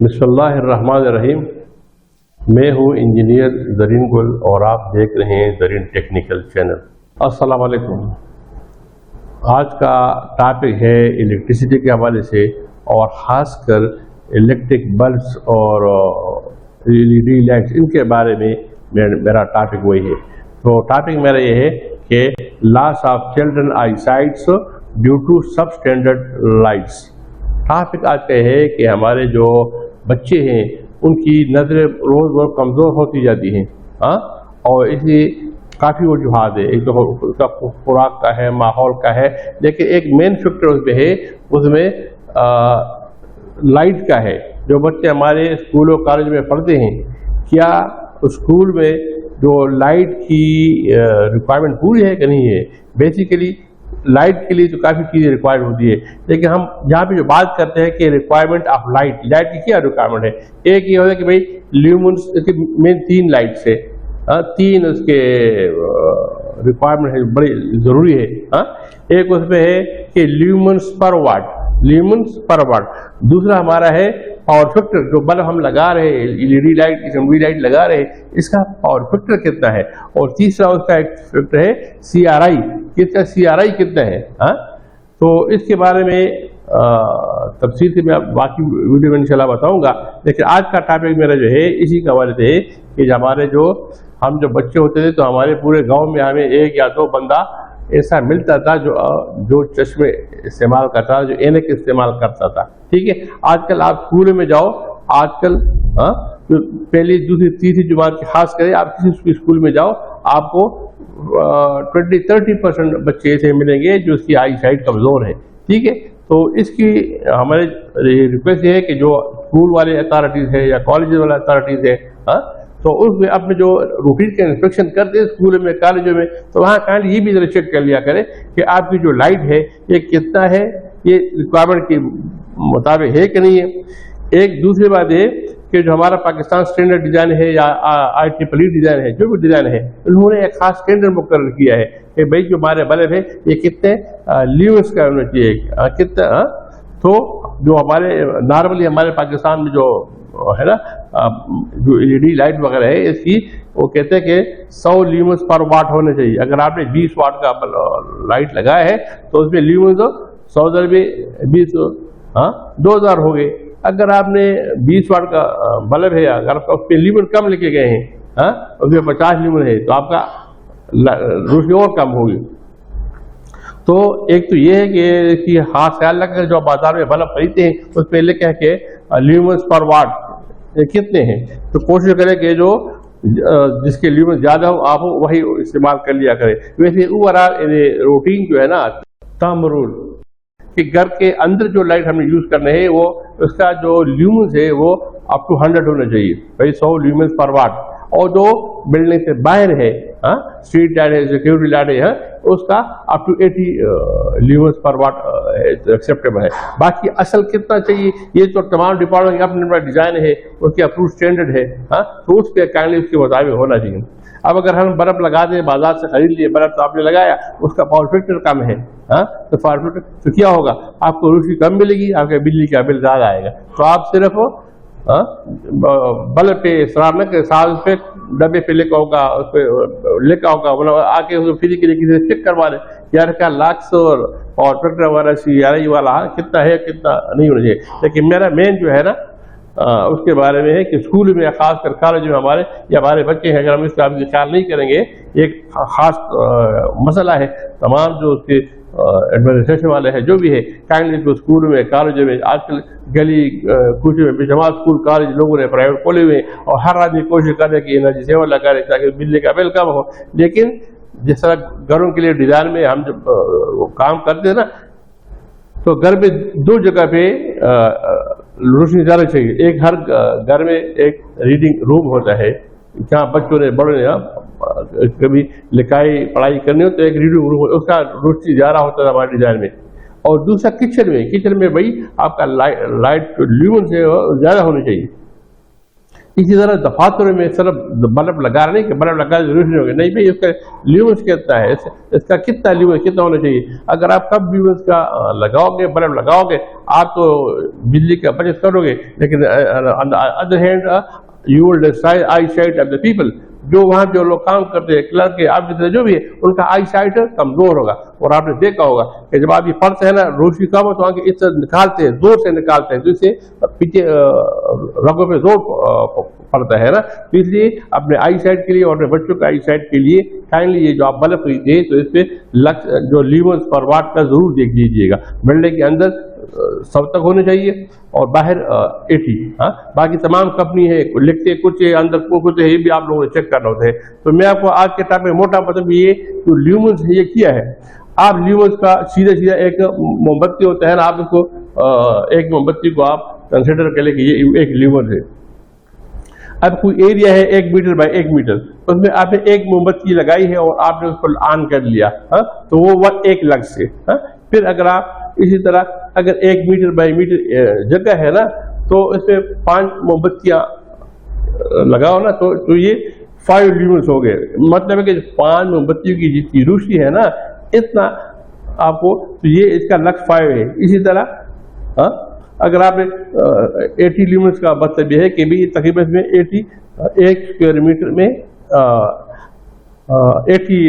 بسم اللہ الرحمن الرحیم. میں ہوں انجینئر زرین گل اور آپ دیکھ رہے ہیں زرین ٹیکنیکل چینل. السلام علیکم. آج کا ٹاپک ہے الیکٹریسٹی کے حوالے سے اور خاص کر الیکٹرک بلبس اور LED لائٹس، ان کے بارے میں میرا ٹاپک وہی ہے. تو ٹاپک میرا یہ ہے کہ loss of children eye sights due to sub standard lights. Topic آج کا ہے کہ ہمارے جو بچے ہیں ان کی نظریں روز روز کمزور ہوتی جاتی ہیں اور اس لیے کافی وجوہات ہے. ایک تو اس کا خوراک کا ہے، ماحول کا ہے، لیکن ایک مین فیکٹر اس پہ ہے، اس میں لائٹ کا ہے. جو بچے ہمارے اسکول اور کالج میں پڑھتے ہیں، کیا اسکول میں جو لائٹ کی ریکوائرمنٹ پوری ہے کہ نہیں ہے؟ بیسیکلی لائٹ کے لیے تو کافی چیزیں ریکوائر ہوتی ہے، لیکن ہم یہاں پہ جو بات کرتے ہیں کہ ریکوائرمنٹ آف لائٹ کی کیا ریکوائرمنٹ ہے؟ ایک یہ ہوتا ہے کہ بھائی لیومنس کے مین 3 لائٹس ہے، 3 اس کے ریکوائرمنٹ ہے، بڑی ضروری ہے. ایک اس میں ہے کہ لیومنس پر واٹ. دوسرا ہمارا ہے پاور فیکٹر. جو بلب ہم لگا رہے ہیں، LED لائٹ، اسمبلی لائٹ لگا رہے ہیں، اس کا پاور فیکٹر کتنا ہے؟ اور تیسرا اس کا ایک فیکٹر ہے CRI. اس کا CRI کتنا ہے؟ تو اس کے بارے میں تفصیل سے میں باقی ویڈیو میں انشاءاللہ بتاؤں گا. لیکن آج کا ٹاپک میرا جو ہے اسی کے حوالے سے ہے کہ ہمارے ہم جو بچے ہوتے تھے تو ہمارے پورے گاؤں میں ہمیں 1 یا 2 بندہ ایسا ملتا تھا جو چشمے استعمال کرتا تھا، جو اینک استعمال کرتا تھا. ٹھیک ہے. آج کل آپ اسکول میں جاؤ، آج کل پہلی دوسری تیسری جماعت کی خاص کرے آپ کسی اسکول میں جاؤ، آپ کو 20-30% بچے ایسے ملیں گے جو اس کی آئی سائٹ کمزور ہے. ٹھیک ہے. تو اس کی ہمارے ریکویسٹ یہ ہے کہ جو اسکول والے اتھارٹیز ہے یا کالج والے اتھارٹیز ہے، تو اس میں اپنے جو روٹین کا انسپیکشن کرتے ہیں اسکول میں کالجوں میں، تو وہاں کائنڈلی یہ بھی ذرا چیک کر لیا کرے کہ آپ کی جو لائٹ ہے یہ کتنا ہے، یہ ریکوائرمنٹ کے مطابق ہے کہ نہیں ہے. ایک دوسری بات یہ کہ جو ہمارا پاکستان اسٹینڈرڈ ڈیزائن ہے یا IEEE ڈیزائن ہے، جو بھی ڈیزائن ہے، انہوں نے ایک خاص اسٹینڈرڈ مقرر کیا ہے کہ بھائی جو ہمارے بلب ہے یہ کتنے لیومنس کا ہونا چاہیے، کتنا. تو جو ہمارے نارملی ہمارے پاکستان میں جو ہے نا جو LED لائٹ وغیرہ ہے، اس کی وہ کہتے ہیں کہ 100 لیومنس پر واٹ ہونے چاہیے. اگر آپ نے 20 واٹ کا لائٹ لگایا ہے تو اس میں لیومنس 100 × 20 2000 ہو گئے. اگر آپ نے 20 واٹ کا بلب ہے، اگر اس پہ لیومن کم لے کے گئے ہیں، اس میں 50 لیومن ہے، تو آپ کا روشنی اور کم ہوگی. تو ایک تو یہ ہے کہ اس کی خاص خیال رکھ کر جو بازار میں بلب خریدتے ہیں اس پہ لکھا ہے کہ لیومنس پر واٹ کتنے ہیں. تو کوشش کریں کہ جو جس کے لیومنس زیادہ ہو آپ وہی استعمال کر لیا کریں. ویسے اوورآل روٹین جو ہے نا تھمب رول کہ گھر کے اندر جو لائٹ ہمیں یوز کرنے ہے وہ اس کا جو لیومنس ہے وہ اپ ٹو 100 ہونا چاہیے، بھائی 100 لیومنس پر واٹ. اور جو بلڈنگ سے باہر ہے، اسٹریٹ لائٹ ہے، سیکورٹی لائٹ ہے، اس کا اپ ٹو 80 لیومنس پر واٹ ایکسیپٹیبل ہے. باقی اصل کتنا چاہیے یہ تو تمام ڈپارٹمنٹ کا اپنا ڈیزائن ہے، اس کے اپروو اسٹینڈرڈ ہے، تو اس پہ کائنڈلی اس کے مطابق ہونا چاہیے. اب اگر ہم بلب لگا دیں، بازار سے خرید لیے بلب، تو آپ نے لگایا، اس کا پاور فیکٹر کم ہے، تو پاور فیکٹر تو کیا ہوگا؟ آپ کو روشنی کم ملے گی، آپ کے بجلی کا بل زیادہ آئے گا. تو آپ صرف بلب پہ اصرار نہ کریں، سال پہ ڈبے پہ لکھا ہوگا، اس پہ لکھا ہوگا، آ کے فزیکلی کسی سے چیک کروا لیں یار کا لاکس اور پاور فیکٹر وغیرہ CRI والا کتنا ہے کتنا نہیں ہونا چاہیے. لیکن میرا مین جو ہے نا اس کے بارے میں ہے کہ اسکول میں خاص کر کالج میں ہمارے یا ہمارے بچے ہیں، اگر ہم اس کا خیال نہیں کریں گے، ایک خاص مسئلہ ہے. تمام جو اس کے ایڈمنسٹریشن والے ہیں جو بھی ہے، کائنڈلی تو اسکول میں کالج میں آج کل گلی کوچے میں بے شمار اسکول کالج لوگوں نے پرائیویٹ کھولے ہوئے ہیں، اور ہر آدمی کوشش کرے کہ انرجی سیور لگا رہے تاکہ بجلی کا بل کم ہو. لیکن جس طرح گھروں کے لیے ڈیزائن میں ہم جب کام کرتے ہیں نا، تو گھر میں 2 جگہ پہ روشنی زیادہ چاہیے. ایک ہر گھر میں ایک ریڈنگ روم ہوتا ہے جہاں بچوں نے بڑے کبھی لکھائی پڑھائی کرنی ہو تو ایک ریڈنگ روم ہوتا ہے، اس کا روشنی زیادہ ہوتا ہے ہمارے ڈیزائن میں. اور دوسرا کچن میں بھائی آپ کا لائٹ جو لیومنس ہے وہ زیادہ ہونی چاہیے. इसी तरह दफातर में सिर्फ बल्ब लगा नहीं कि बल्ब लगा जरूरी नहीं होगा, नहीं भाई उसका ल्यूमेंस कितना है, इसका कितना ल्यूमेंस कितना होना चाहिए। अगर आप कम ल्यूमेंस का लगाओगे, बल्ब लगाओगे, आप तो बिजली का बचत करोगे, लेकिन on the other hand you will destroy I site of the people. जो वहाँ जो लोग काम करते हैं, क्लर्क के ऑफिसर जो भी है, उनका आई साइट कमजोर होगा। और आपने देखा होगा कि जब आप ये फर्श है ना, रोशनी कम हो तो आगे इस निकालते हैं, जोर से निकालते हैं, जिससे पीछे रगों पे जोर पड़ता है ना। तो इसलिए अपने आई साइट के लिए और अपने बच्चों के आई साइट के लिए काइंडली ये जो आप बल्ब खरीदे तो इस पे जो ल्यूमेंस पर वाट का जरूर देख लीजिएगा। बिल्डिंग के अंदर 100 तक होने चाहिए और बाहर 80। हाँ, बाकी तमाम कंपनी है लिखते कुछ है, अंदर कुछ है, ये भी आप लोगों ने चेक करना होता है। तो मैं आपको आज के टाइम में मोटा मतलब ये जो ल्यूमेंस है ये किया है। आप ल्यूमेंस का सीधा सीधा एक मोमबत्ती होता है ना, आप उसको एक मोमबत्ती को आप कंसिडर कर ले कि ये एक ल्यूमेंस है। अब कोई एरिया है 1 मीटर बाय 1 मीटर, उसमें आपने एक मोमबत्ती लगाई है और आपने उसको ऑन कर लिया, हाँ, तो वो 1 लक्स है। हाँ, फिर अगर आप इसी तरह अगर 1 मीटर बाय मीटर जगह है ना, तो इसमें 5 मोमबत्तियां लगाओ ना, तो ये 5 ल्यूमेंस हो गए। मतलब है कि 5 मोमबत्तियों की जितनी रोशनी है ना, इतना आपको, तो ये इसका लक्स 5 है। इसी तरह हाँ, अगर आपने 80 ल्यूमेंस का मतलब यह है कि भी तकरीबन में 80 1 स्क्वायर मीटर में 80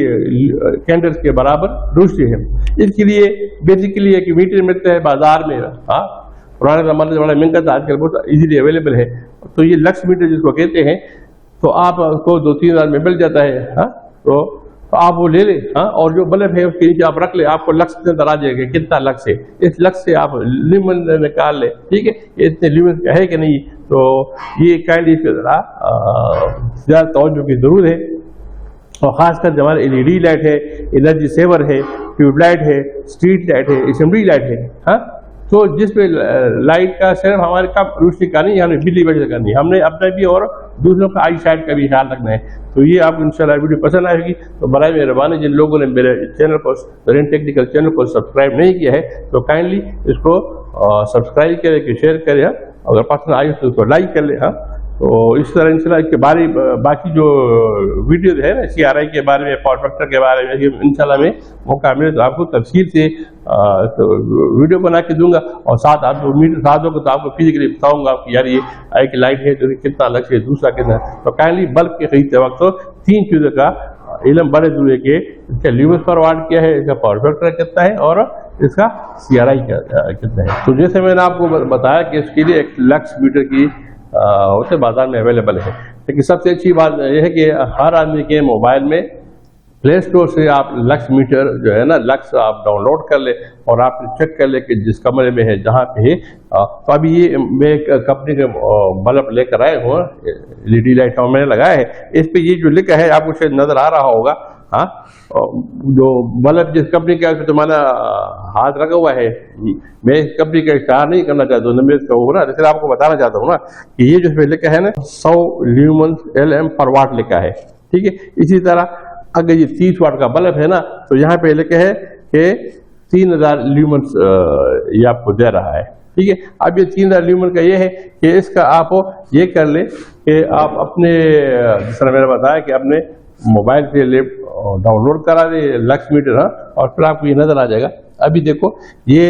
कैंडल्स के बराबर रोशनी है। इसके लिए बेसिकली एक मीटर मिलता है बाजार में। हाँ, पुराने जमाने से बड़ा महंगा था, आजकल बहुत इजीली अवेलेबल है। तो ये लक्स मीटर जिसको कहते हैं, तो आप उसको 2-3 हज़ार में मिल जाता है। हाँ, तो आप वो ले लें। हाँ, और जो बल्ब है उसके नीचे आप रख ले, आपको लक्स नजर आ जाएगा कितना लक्स है। इस लक्स से आप ल्यूमेन निकाल ले, ठीक है, ये इतने ल्यूमेन का है कि नहीं। तो ये काइंड इस पर ज़्यादा तवज्जो की जरूरत है। और खासकर जो हमारे LED लाइट है, एनर्जी सेवर है, ट्यूबलाइट है, स्ट्रीट लाइट है, असेंबली लाइट है। हाँ, तो जिसपे लाइट का सिर्फ हमारे कम रोशनी का नहीं, हमें बिजली बचत करनी है, हमने अपना भी और दूसरों का आई साइड का भी ख्याल रखना है। तो ये आपको इंशाल्लाह वीडियो पसंद आएगी। तो बराए मेहरबानी जिन लोगों ने मेरे चैनल को, मरीन टेक्निकल चैनल को सब्सक्राइब नहीं किया है, तो काइंडली इसको सब्सक्राइब करें, शेयर करें। अगर पसंद आई तो उसको लाइक कर ले। हाँ, तो इस तरह इंशाल्लाह इसके बारे बाकी जो वीडियो है ना CRI के बारे में, पावर फैक्टर के बारे में, इंशाल्लाह में मौका मिले तो आपको तफसील से तो वीडियो बना के दूंगा। और साथ आपको मीटर साथ होगा तो आपको फिजिकली बताऊंगा कि यार ये एक लाइट है तो कितना अलग है, दूसरा कितना। तो काइंडली बल्ब के खरीदते वक्त तो 3 चीज़ों का इल्म बड़े दूर के, इसका ल्यूमेंस पर वाट क्या है, इसका पावर फैक्टर कितना है और इसका CRI कितना है। तो जैसे मैंने आपको बताया कि इसके लिए 1 लक्स मीटर की उसे बाजार में अवेलेबल है। लेकिन सबसे अच्छी बात यह है कि हर आदमी के मोबाइल में प्ले स्टोर से आप लक्स मीटर जो है ना, लक्स आप डाउनलोड कर ले और आप चेक कर ले कि जिस कमरे में है, जहाँ पे है। तो अभी ये मैं एक कंपनी के बल्ब लेकर आए हूँ, LED लाइट मैंने लगाया है। इस पे ये जो लिखा है आपको शायद नजर आ रहा होगा। हाँ, जो बल्ब जिस कंपनी का तुम्हारा हाथ रखा हुआ है, मैं इस कंपनी का इश्तेहार नहीं करना चाहता हूँ, मैं इसका होगा ना, लेकिन आपको बताना चाहता हूँ ना कि ये जो लिखा है ना 100 ल्यूमेंस LM पर वाट लिखा है, ठीक है। इसी तरह अगर ये 30 वाट का बल्ब है ना, तो यहाँ पे लिखा है कि 3000 ल्यूमेंस ये आपको दे रहा है, ठीक है। अब ये 3000 ल्यूमेन का ये है कि इसका आप ये कर ले कि आप अपने, जिस तरह मैंने बताया कि अपने मोबाइल पे डाउनलोड करा दे लक्स मीटर। हाँ, और फिर आपको ये नजर आ जाएगा। अभी देखो ये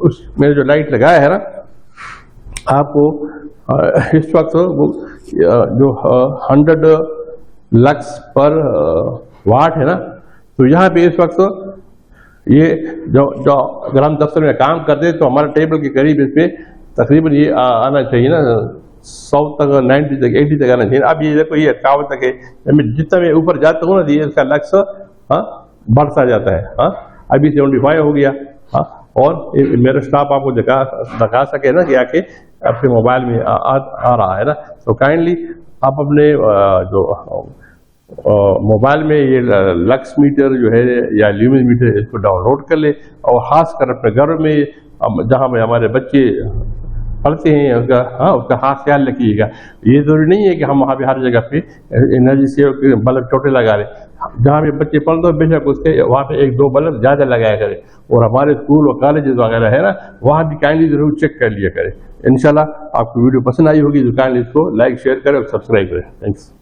उस मैंने जो लाइट लगाया है ना, आपको इस वक्त जो 100 लक्स पर वाट है ना, तो यहाँ पे इस वक्त ये जो अगर हम दफ्तर में काम करते तो हमारे टेबल के करीब इस पे तकरीबन ये आना चाहिए ना 100 तक, 90 तक, 80 तक आना चाहिए। अब ये देखो ये 51 तक है। जितना मैं ऊपर जाता हूँ ना, ये इसका लक्स हाँ बढ़ता जाता है। हाँ, अभी 75 हो गया। हाँ, और मेरा स्टाफ आपको दिखा सके ना कि आके अपने मोबाइल में आ रहा है ना। तो काइंडली आप अपने जो मोबाइल में ये लक्स मीटर जो है या ल्यूमेन मीटर, इसको डाउनलोड कर ले। और खासकर अपने घर में जहाँ में हमारे बच्चे पढ़ते हैं उसका खास ख्याल रखिएगा। ये जरूरी नहीं है कि हम वहाँ पे हर जगह पे एनर्जी सेव के बल्ब छोटे लगा रहे। جہاں بھی بچے پڑھتے ہیں بے شک اس کے وہاں پہ 1-2 بلب زیادہ لگایا کرے، اور ہمارے اسکول اور کالجز وغیرہ ہے نا وہاں بھی کائنڈلی ضرور چیک کر لیا کرے. انشاءاللہ آپ کو ویڈیو پسند آئی ہوگی تو کائنڈلی اس کو لائک شیئر کرے اور سبسکرائب کرے. تھینکس.